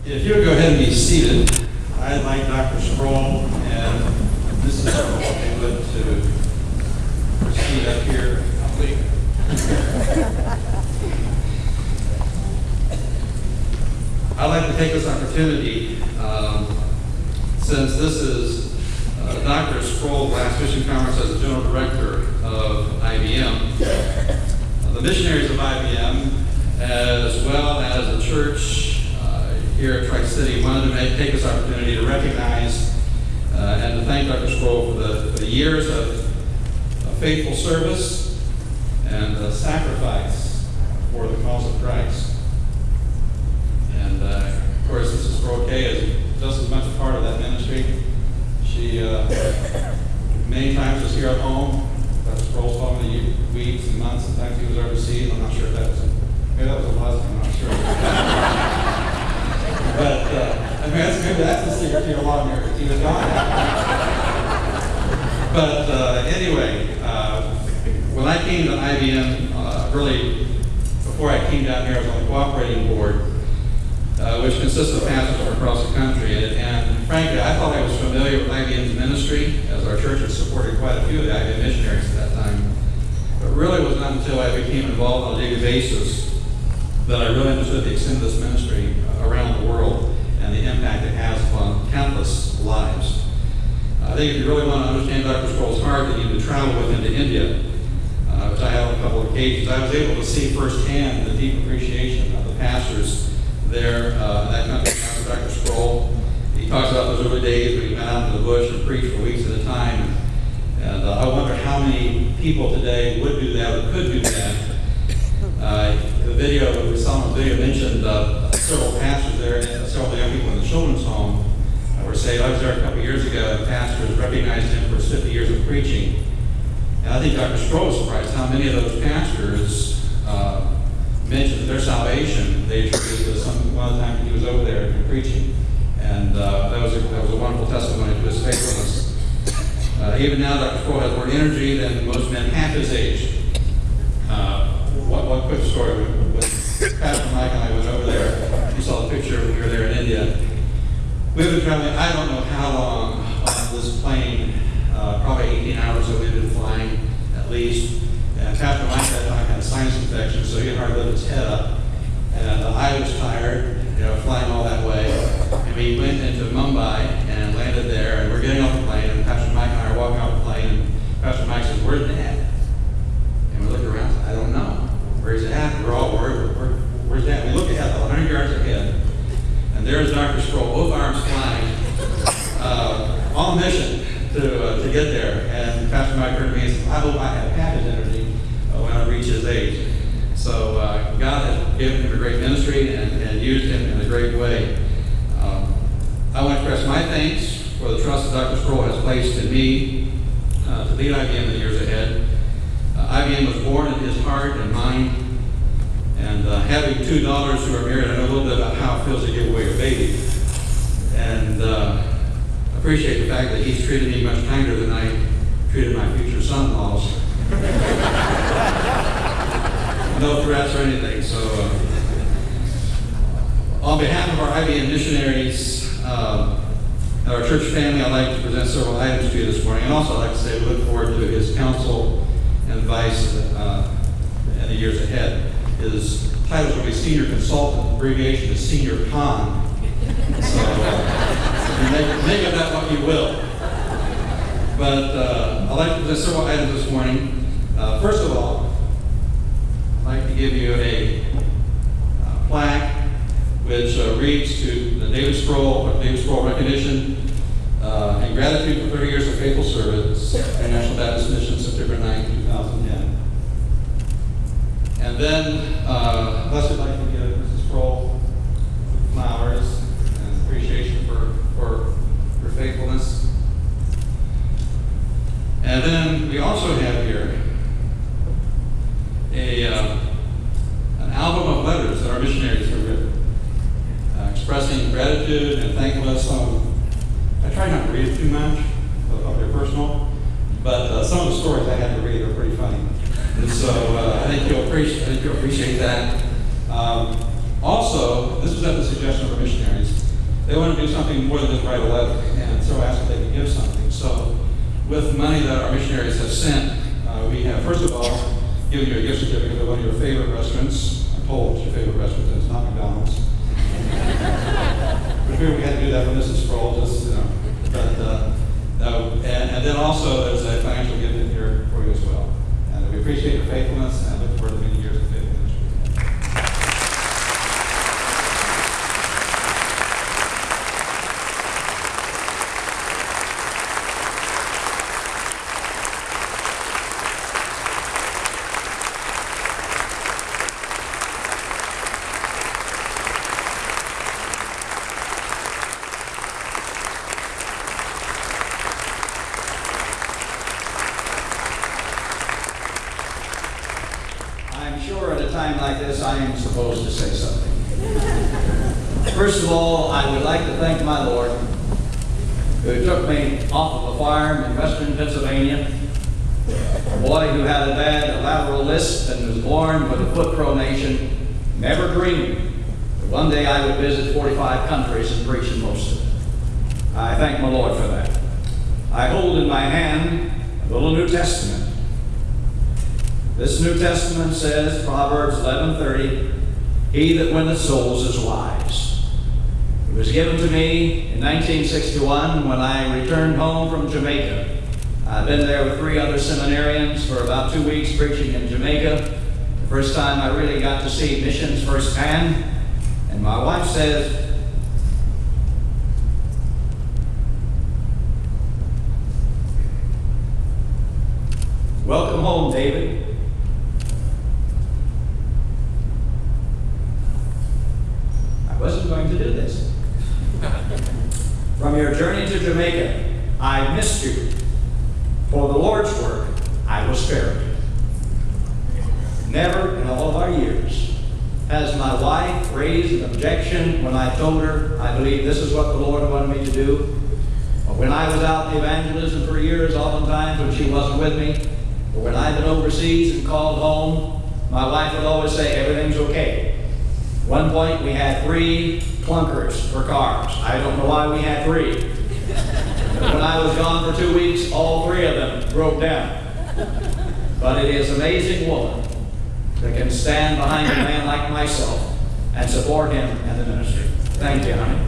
If you would go ahead and be seated, I'd like Dr. Sproul and Mrs. Sproul, if they would, to proceed up here. I'd like to take this opportunity, since this is Dr. Sproul's last mission conference as the General Director of IBM, the missionaries of IBM, as well as the church here at Tri-City, wanted to take this opportunity to recognize and to thank Dr. Sproul for the years of faithful service and sacrifice for the cause of Christ. And of course, Mrs. Sproul is just as much a part of that ministry. She many times was here at home. Dr. Sproul's home in weeks and months. Sometimes he was overseas. I'm not sure if that was maybe that was a husband. I'm not sure. But maybe that's the secret to your long marriage. He was gone. But anyway, when I came to IBM, really before I came down here, I was on the cooperating board, which consists of pastors from across the country. And frankly, I thought I was familiar with IBM's ministry, as our church had supported quite a few of the IBM missionaries at that time. But really it was not until I became involved on a daily basis that I really understood the extent of this ministry around the world and the impact it has upon countless lives. I think if you really want to understand Dr. Sproul's heart, you need to travel with him to India, which I have on a couple of occasions. I was able to see firsthand the deep appreciation of the pastors there in that country. Dr. Sproul, he talks about those early days when he went out into the bush and preached for weeks at a time. And I wonder how many people today would do that or could do that. The video, we saw in the video, mentioned several pastors there, and several young people in the children's home were saying, I was there a couple of years ago, and pastors recognized him for his 50 years of preaching. And I think Dr. Sproul was surprised how many of those pastors mentioned their salvation. They attributed to one of the times he was over there preaching. And that was a wonderful testimony to his faithfulness. Even now, Dr. Sproul has more energy than most men half his age. One quick story. When Pastor Mike and I went over there, you saw the picture when we were there in India. We've been traveling, I don't know how long, on this plane, probably 18 hours that we've been flying at least. And Pastor Mike at that time had a sinus infection, so he could hardly lift his head up. And I was tired, flying all that way. And we went into Mumbai and landed there, and we're getting off the plane, and Pastor Mike and I are walking off the plane, and Pastor Mike says, "Where's Dad?" And we look around, I don't know. Where's Dad? We're all worried. Where's Dad? We look ahead, 100 yards ahead, and there's Dr. Sproul, both arms flying, on a mission to get there. And Pastor Mike turned to me and said, I hope I have half his energy when I reach his age. So God has given him a great ministry and used him in a great way. I want to express my thanks for the trust that Dr. Sproul has placed in me to lead IBM in the years ahead. IBM was born in his heart and mind, and having two daughters who are married, I know a little bit about how it feels to give away a baby. And appreciate the fact that he's treated me much kinder than I treated my future son-in-laws. No threats or anything. So on behalf of our IBM missionaries, our church family, I'd like to present several items to you this morning. And also I'd like to say we look forward to his counsel and advice in the years ahead. His title is going to be Senior Consultant. Abbreviation is Senior Con. So make of that what you will. But I'd like to present several items this morning. First of all, I'd like to give you a plaque which reads to the David Sproul recognition and gratitude for 30 years of faithful service at National Baptist Mission, September 9, 2010. And then, last I'd like to give Mrs. Sproul flowers and appreciation for her faithfulness. And then we also have here an album of letters that our missionaries have written, expressing gratitude and thankfulness. I try not to read it too much, of their personal, but some of the stories I had to read are pretty funny. And so I think you'll appreciate that. Also, also, this was at the suggestion of our missionaries, they want to do something more than just write a letter, and so asked if they could give something. So with money that our missionaries have sent, we have, first of all, given you a gift certificate of one of your favorite restaurants. I'm told it's your favorite restaurant, and it's not McDonald's. We figured we had to do that for Mrs. Sproul, just, you know. And then also there's a financial gift in here for you as well. And we appreciate your faithfulness and look forward to many years of faithfulness. Like this, I am supposed to say something. First of all, I would like to thank my Lord who took me off of a farm in western Pennsylvania, a boy who had a bad lateral lisp and was born with a foot pronation, never dreaming that one day I would visit 45 countries and preach in most of them. I thank my Lord for that. I hold in my hand a little New Testament. This New Testament says, Proverbs 11:30, "He that winneth souls is wise." It was given to me in 1961 when I returned home from Jamaica. I've been there with 3 other seminarians for about 2 weeks preaching in Jamaica. The first time I really got to see missions firsthand. And my wife says, "Welcome home, David." I wasn't going to do this. From your journey to Jamaica, I missed you. For the Lord's work, I will spare you. Never in all of our years has my wife raised an objection when I told her I believe this is what the Lord wanted me to do. Or when I was out in evangelism for years, oftentimes when she wasn't with me, or when I've been overseas and called home, my wife would always say, "Everything's okay." One point we had 3 clunkers for cars. I don't know why we had 3. But when I was gone for 2 weeks, all 3 of them broke down. But it is an amazing woman that can stand behind a man like myself and support him in the ministry. Thank you, honey.